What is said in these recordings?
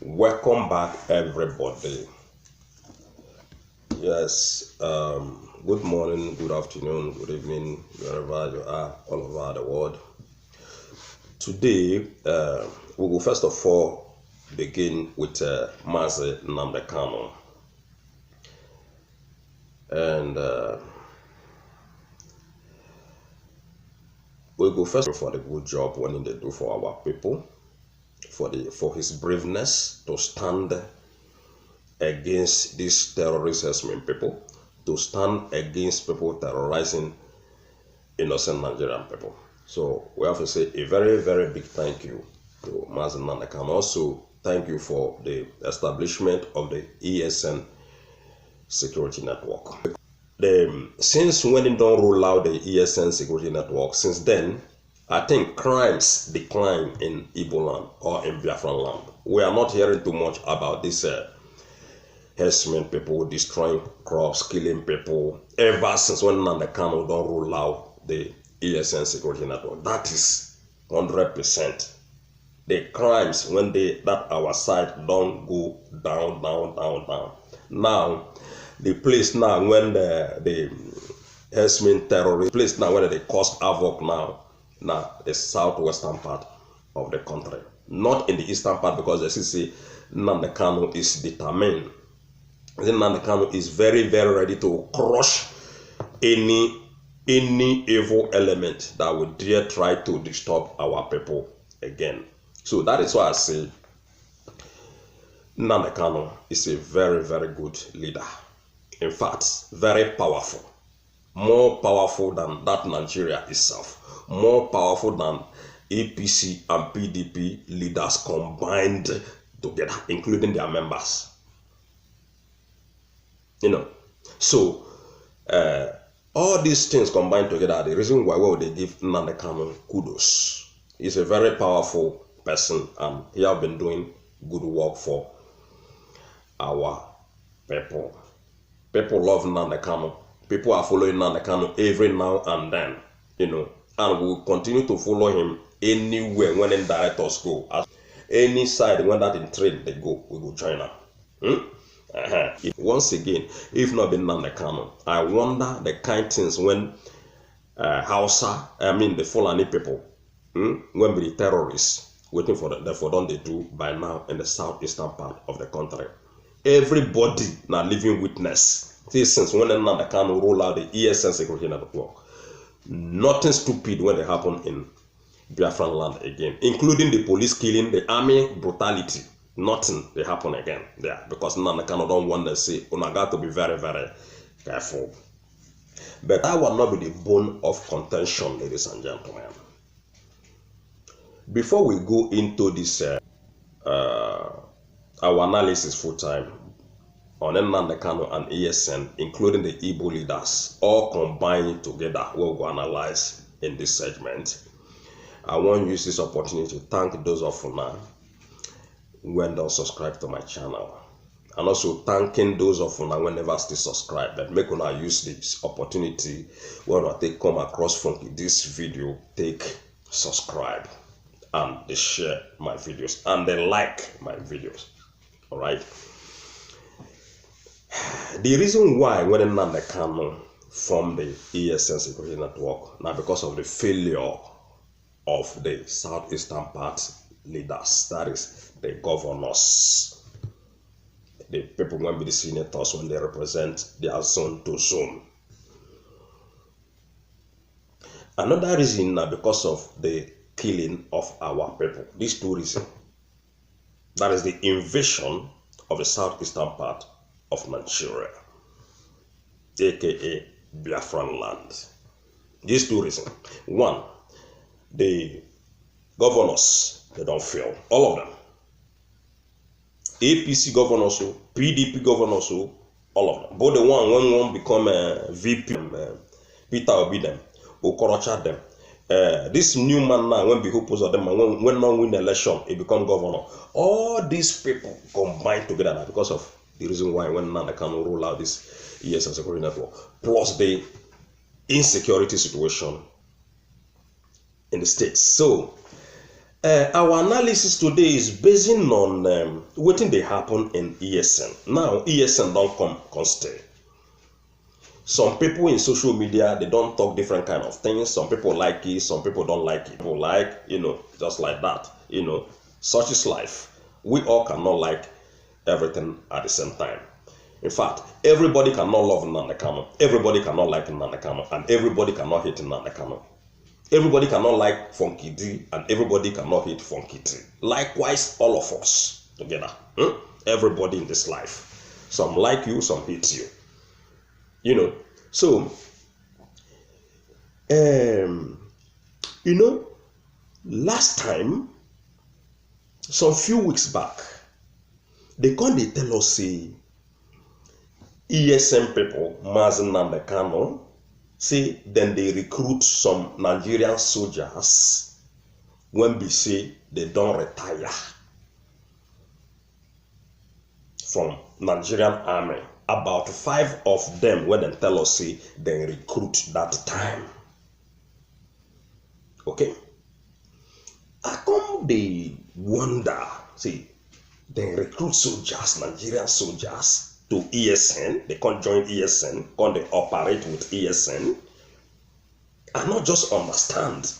Welcome back, everybody. Yes, good morning, good afternoon, good evening, wherever you are, all over the world. Today, we will first of all begin with Nnamdi Kanu. And we go first for the good job when they do for our people, for his braveness to stand against these terrorist people, to stand against people terrorizing innocent Nigerian people. So we have to say a very, very big thank you to Nnamdi Kanu. Also, thank you for the establishment of the ESN security network. Since when they don't roll out the ESN security network, since then, I think crimes decline in Igbo land or in Biafran land. We are not hearing too much about this herdsmen people destroying crops, killing people, ever since when Nnamdi Kanu don't roll out the ESN security network. That is 100%. The crimes when that our side don't go down. Now, the place now when the herdsmen terrorists, place now when they cause havoc now the southwestern part of the country, not in the eastern part, because they see Nnamdi Kanu is determined. Nnamdi Kanu is very, very ready to crush any evil element that would dare try to disturb our people again. So that is why I say Nnamdi Kanu is a very, very good leader. In fact, very powerful. More powerful than that Nigeria itself. More powerful than APC and PDP leaders combined together, including their members. So all these things combined together, the reason why they give Nnamdi Kanu kudos. He's a very powerful person and he has been doing good work for our people. People love Nnamdi Kanu. People are following Nnamdi Kanu every now and then, and we will continue to follow him anywhere when the directors go. Any side when that in trade they go, we will join them. Once again, if not been Nnamdi Kanu, I wonder the kind things when the Fulani people, when the terrorists waiting for them they do by now in the southeastern part of the country. Everybody now living witness. Since when Nnamdi Kanu roll out the ESN security network, nothing stupid when they happen in Biafran land again, including the police killing, the army brutality. Nothing they happen again there, because Nnamdi Kanu don't want to say, I got to be very, very careful. But that will not be the bone of contention, ladies and gentlemen. Before we go into this our analysis full time on Nnamdi Kanu and ESN, including the Igbo leaders, all combined together, we'll go analyze in this segment. I want to use this opportunity to thank those of you now when don't subscribe to my channel, and also thanking those of you now when never still subscribe. But make una use this opportunity when I take come across from this video, take subscribe and they share my videos and they like my videos. All right. The reason why when Nnamdi Kanu formed the ESN security network, now because of the failure of the southeastern part leaders, that is the governors, the people when be the senators when they represent their zone to zone. Another reason now because of the killing of our people. These two reasons. That is the invasion of the southeastern part of Nigeria, aka Biafran land. These two reasons. One, the governors, they don't fail. All of them. APC governors, PDP governors, all of them. Both the one become VP, Peter Obi them, Okorocha them. This new man now, when be opposed of them, when not win the election, he become governor. All these people combined together now because of the reason why when Nnamdi Kanu roll out this ESN security network, plus the insecurity situation in the states. So Our analysis today is based on what they happen in ESN. Now, ESN don't come stay. Some people in social media, they don't talk different kind of things. Some people like it, some people don't like it. People like, just like that. Such is life. We all cannot like everything at the same time. In fact, everybody cannot love Nnamdi Kanu. Everybody cannot like Nnamdi Kanu. And everybody cannot hate Nnamdi Kanu. Everybody cannot like Funky D. And everybody cannot hate Funky D. Likewise, all of us together. Everybody in this life. Some like you, some hate you. So, last time, some few weeks back, they tell us, say, ESN people, Nnamdi Kanu, say, then they recruit some Nigerian soldiers when we say they don't retire from Nigerian army. About 5 of them, when they tell us, say, they recruit that time. Okay? How come they wonder, see, they recruit soldiers, Nigerian soldiers, to ESN, they can't join ESN, can't they operate with ESN? I not just understand.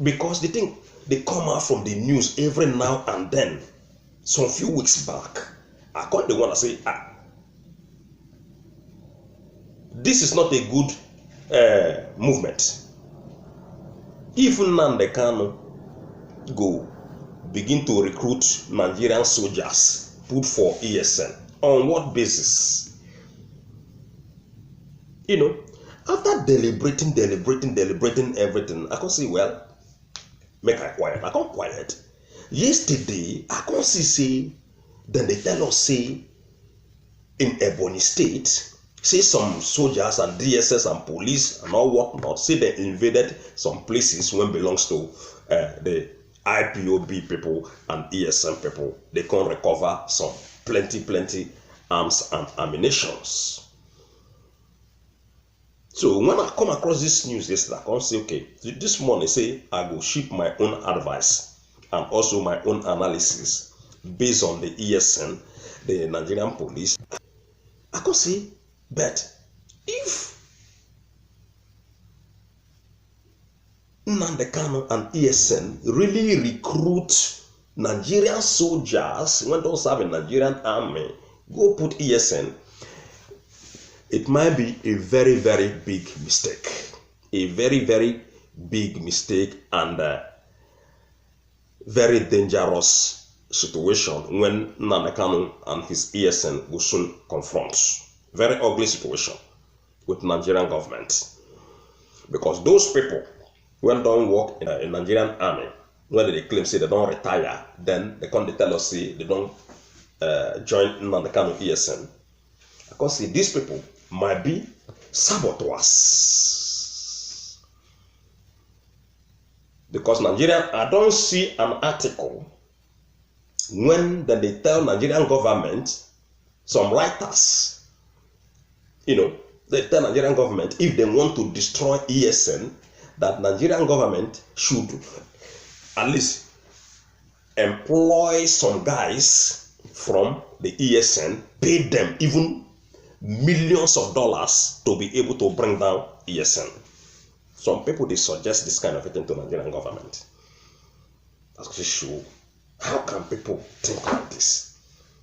Because they think they come out from the news every now and then. Some few weeks back, I can't they want to say, this is not a good movement. If Nnamdi Kanu go begin to recruit Nigerian soldiers put for ESN, on what basis? After deliberating everything, I can see, well, make I quiet. I can't quiet. Yesterday, I can see, then they tell us, say, in Ebonyi State, say some soldiers and DSS and police and all whatnot, say they invaded some places when belongs to the IPOB people and ESN people. They can recover some plenty arms and ammunitions. So when I come across this news yesterday, I can say, okay, this morning say I go ship my own advice and also my own analysis based on the ESN, the Nigerian police. I can say, but if Nnamdi Kanu and ESN really recruit Nigerian soldiers when don't serve in Nigerian army, go put ESN, it might be a very, very big mistake. A very, very big mistake and very dangerous situation when Nnamdi Kanu and his ESN will soon confront. Very ugly situation with Nigerian government. Because those people, when don't work in a Nigerian army, when they claim say they don't retire, then they come to tell us say they don't join Nnamdi Kanu ESN. I can say these people might be saboteurs. Because Nigerian, I don't see an article when they tell Nigerian government, some writers, they tell Nigerian government if they want to destroy ESN, that Nigerian government should at least employ some guys from the ESN, pay them even millions of dollars to be able to bring down ESN. Some people, they suggest this kind of thing to Nigerian government. That's just show how can people think like this.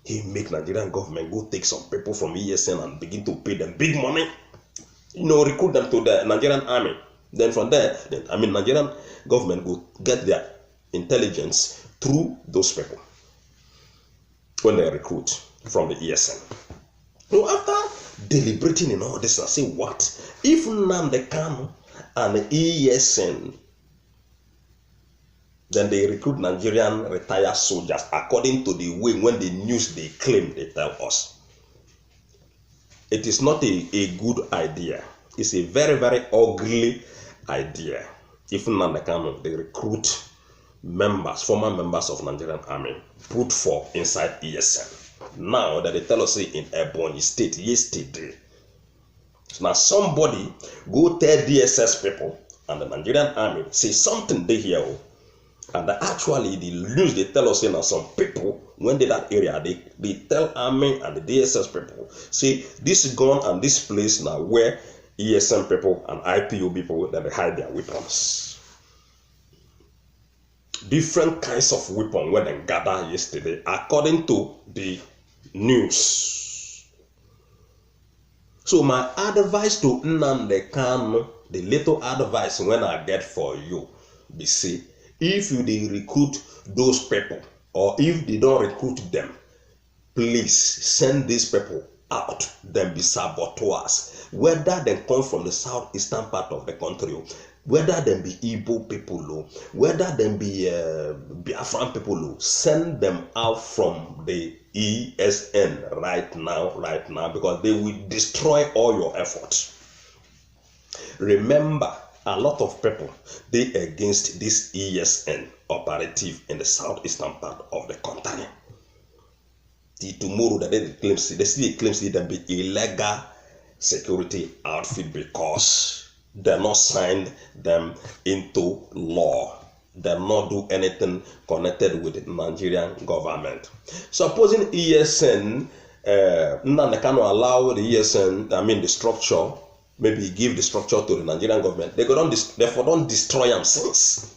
He make Nigerian government go take some people from ESN and begin to pay them big money, recruit them to the Nigerian army. Then from there, Nigerian government will get their intelligence through those people when they recruit from the ESN. So after deliberating in all this, I say, what if Nnamdi Kanu and the ESN, then they recruit Nigerian retired soldiers according to the way when the news they claim they tell us? It is not a good idea. It's a very, very ugly idea. If Nnamdi Kanu, they recruit members, former members of Nigerian army, put for inside ESN. Now that they tell us in Ebonyi State yesterday, now somebody go tell DSS people and the Nigerian army say something they here. And actually, the news they tell us now some people when they that area they tell army and the DSS people say this gun and this place now where ESN people and IPO people that they hide their weapons. Different kinds of weapon when they gather yesterday, according to the news. So my advice to Nnamdi Kanu, the little advice when I get for you, be say. If you dey recruit those people, or if they don't recruit them, please send these people out. Them be saboteurs. Whether they come from the southeastern part of the country, whether them be Igbo people, whether them be Biafran people, send them out from the ESN right now, because they will destroy all your efforts. Remember, a lot of people they against this ESN operative in the southeastern part of the country. Tomorrow that they claim them be illegal security outfit because they not signed them into law. They not do anything connected with the Nigerian government. Supposing ESN, Nnamdi Kanu allow the ESN, the structure. Maybe give the structure to the Nigerian government. Therefore don't destroy them since.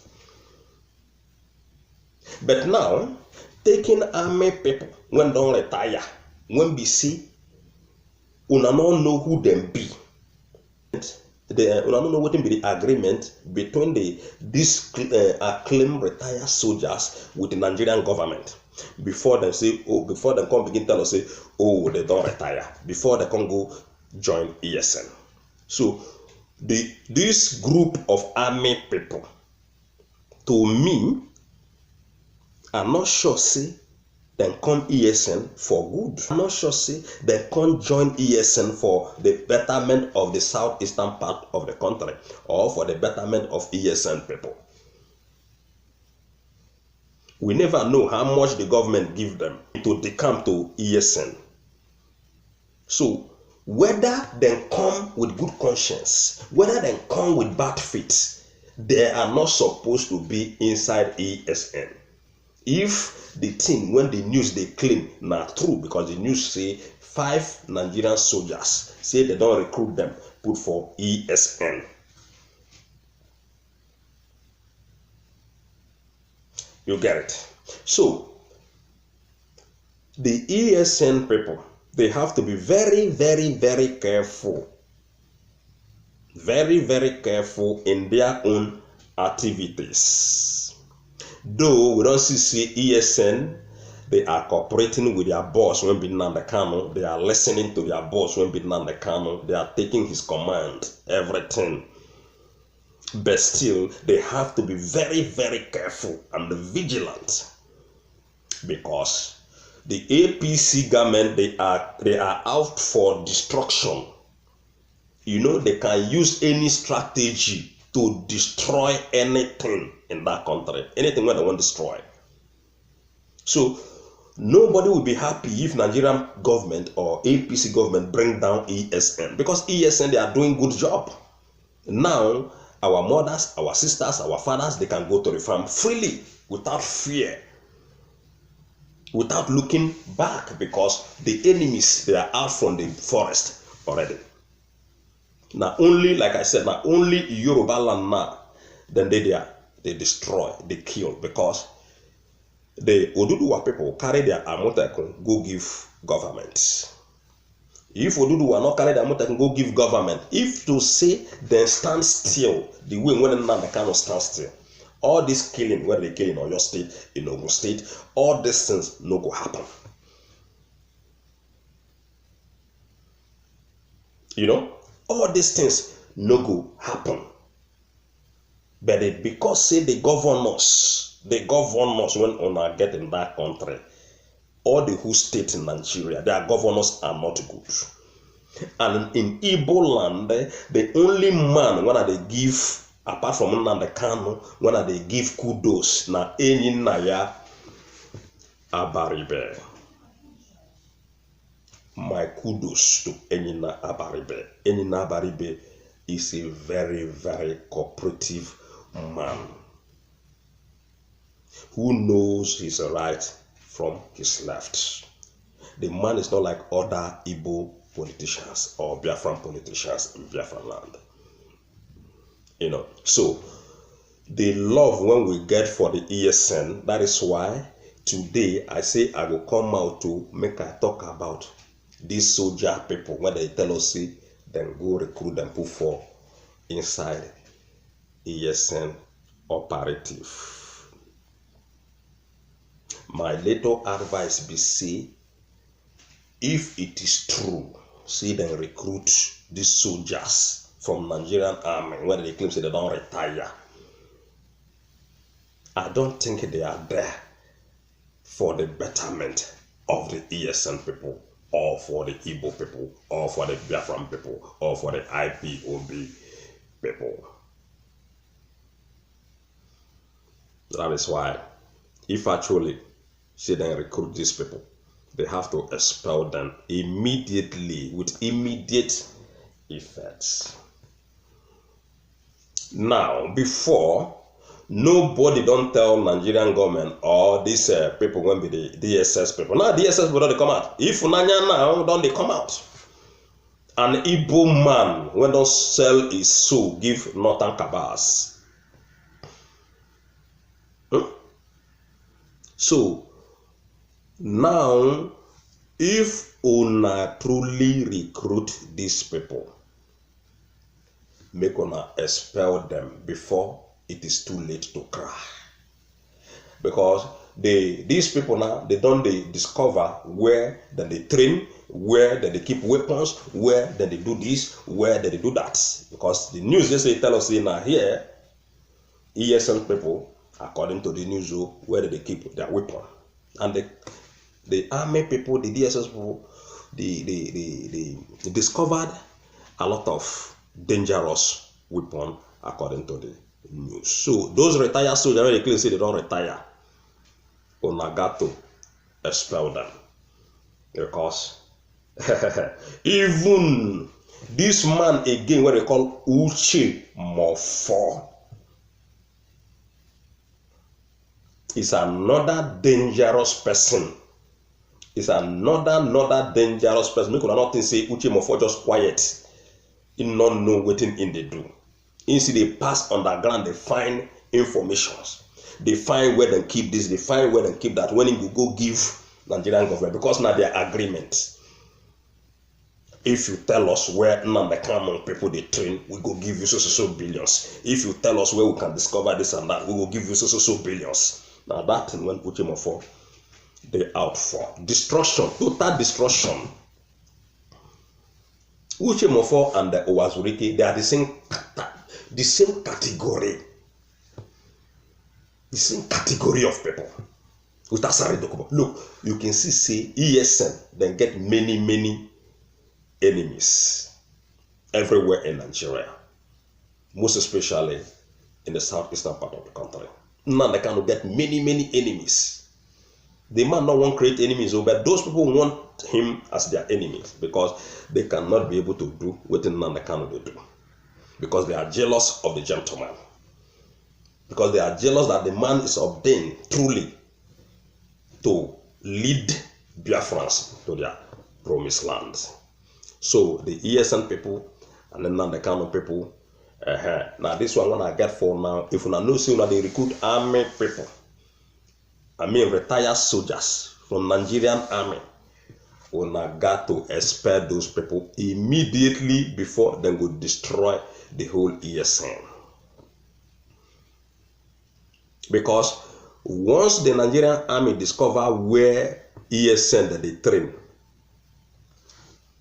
But now, taking army people when don't retire, when we see, una don't know who them be. Una don't know what be the agreement between these acclaimed retired soldiers with the Nigerian government. Before they say, before they come begin tell us say, they don't retire. Before they can go join ESN. So, this group of army people, to me, I'm not sure say they come ESN for good. I'm not sure say they can't join ESN for the betterment of the southeastern part of the country or for the betterment of ESN people. We never know how much the government give them to decamp to ESN. So, whether they come with good conscience, whether they come with bad faith, they are not supposed to be inside ESN. If the thing, when the news they claim not true, because the news say 5 Nigerian soldiers say they don't recruit them, put for ESN. You get it? So, the ESN people, they have to be very, very, very careful. Very, very careful in their own activities. Though we don't see ESN, they are cooperating with their boss when being Nnamdi Kanu. They are listening to their boss when being Nnamdi Kanu. They are taking his command, everything. But still, they have to be very, very careful and vigilant, because the APC government, they are out for destruction. You know, they can use any strategy to destroy anything in that country, anything where they want to destroy. So nobody will be happy if Nigerian government or APC government bring down ESN, because ESN, they are doing good job. Now our mothers, our sisters, our fathers, they can go to the farm freely without fear, without looking back, because the enemies, they are out from the forest already. Now only, like I said, now only Yoruba land now, then they destroy, they kill, because the Oduduwa people carry their amotekun go give government. If Oduduwa not carry their amotekun go give government, if to say they stand still, the way when Nnamdi Kanu stand still, all this killing, where they kill in Oyo State, in Ogun State, all these things no go happen. You know, all these things no go happen. But because say they govern us when una get in that country, all the whole state in Nigeria, their governors are not good. And in Igbo land, the only man when they give, apart from Nnamdi Kanu, when they give kudos na enyi naya Abaribe. My kudos to Enyina Abaribe. Enyina Abaribe is a very, very cooperative man who knows his right from his left. The man is not like other Igbo politicians or Biafran politicians in Biafran land. So the love when we get for the ESN, that is why today I say I will come out to make a talk about these soldier people when they tell us say then go recruit them put for inside ESN operative. My little advice be say if it is true, see them recruit these soldiers from Nigerian army when they claim say they don't retire. I don't think they are there for the betterment of the ESN people, or for the Igbo people, or for the Biafran people, or for the IPOB people. That is why, if actually say they recruit these people, they have to expel them immediately with immediate effects. Now, before, nobody don't tell Nigerian government or these people when be the DSS people. Now DSS people don't come out. If Nanya now don't they come out? An Igbo man when don't sell his soul give northern cabals. So now if una truly recruit these people, make una expel them before it is too late to cry. Because these people now, they discover where then they train, where then they keep weapons, where then they do this, where then they do that. Because the news they tell us in here, ESN people, according to the news, where they keep their weapon. And the army people, the DSS people, they discovered a lot of dangerous weapon according to the news. So those retired soldiers, when they clearly say they don't retire, Onagato expel them. Because even this man again, what they call UCHE MOFOR, is another dangerous person. Is another dangerous person. Make not think say UCHE MOFOR just quiet. He not know what in they do. Instead they pass underground, they find informations. They find where they keep this, they find where they keep that. When you go give Nigerian government, because now their agreement. If you tell us where Nnamdi Kanu people they train, we go give you so billions. If you tell us where we can discover this and that, we will give you so billions. Now that thing when UCHE MOFOR, they out for destruction, total destruction. UCHE MOFOR and the Owazurike, they are the same category. The same category of people. Look, you can see ESN then get many enemies everywhere in Nigeria. Most especially in the southeastern part of the country. Now they can get many enemies. The man not want to create enemies, but those people want him as their enemies because they cannot be able to do what Nnamdi Kanu they do. Because they are jealous of the gentleman. Because they are jealous that the man is ordained truly to lead Biafrans to their promised land. So the ESN people and the Nnamdi Kanu people, now this one when I get for now, if you know see they recruit army people, retired soldiers from Nigerian army, we got to expel those people immediately before they go destroy the whole ESN. Because once the Nigerian army discover where ESN that they train,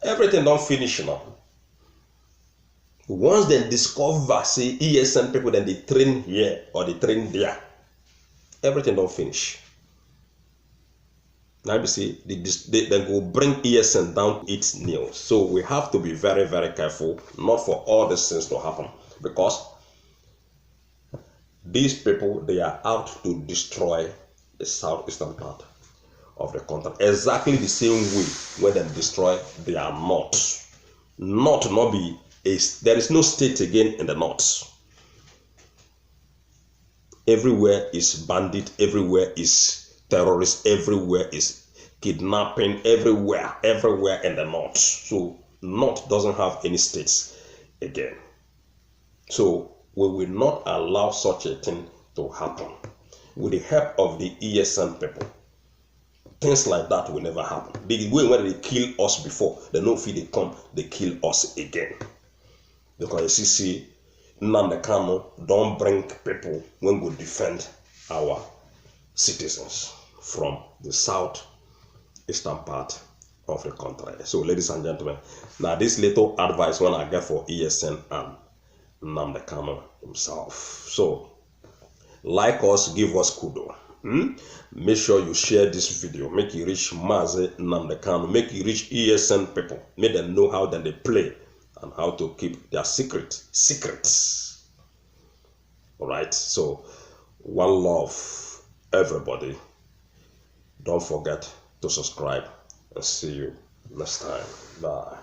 everything don't finish now. Once they discover say ESN people that they train here or they train there, everything don't finish. Now you see, they go bring ESN down to its nails. So we have to be very careful not for all these things to happen, because these people, they are out to destroy the southeastern part of the country. Exactly the same way when they destroy their north. Not be There is no state again in the north. Everywhere is bandit, everywhere is terrorist, everywhere is kidnapping, everywhere in the north. So north doesn't have any states again. So we will not allow such a thing to happen. With the help of the ESN people, things like that will never happen. The way when they kill us before, they know if they come, they kill us again. Because you see, Nnamdi Kanu don't bring people when we defend our citizens from the south eastern part of the country. So, ladies and gentlemen, now this little advice when I get for ESN and Nnamdi Kanu himself. So, like us, give us kudo. Make sure you share this video. Make it reach Mazi Nnamdi Kanu. Make it reach ESN people. Make them know how then they play and how to keep their secrets. All right. So, one love, everybody. Don't forget to subscribe and see you next time. Bye.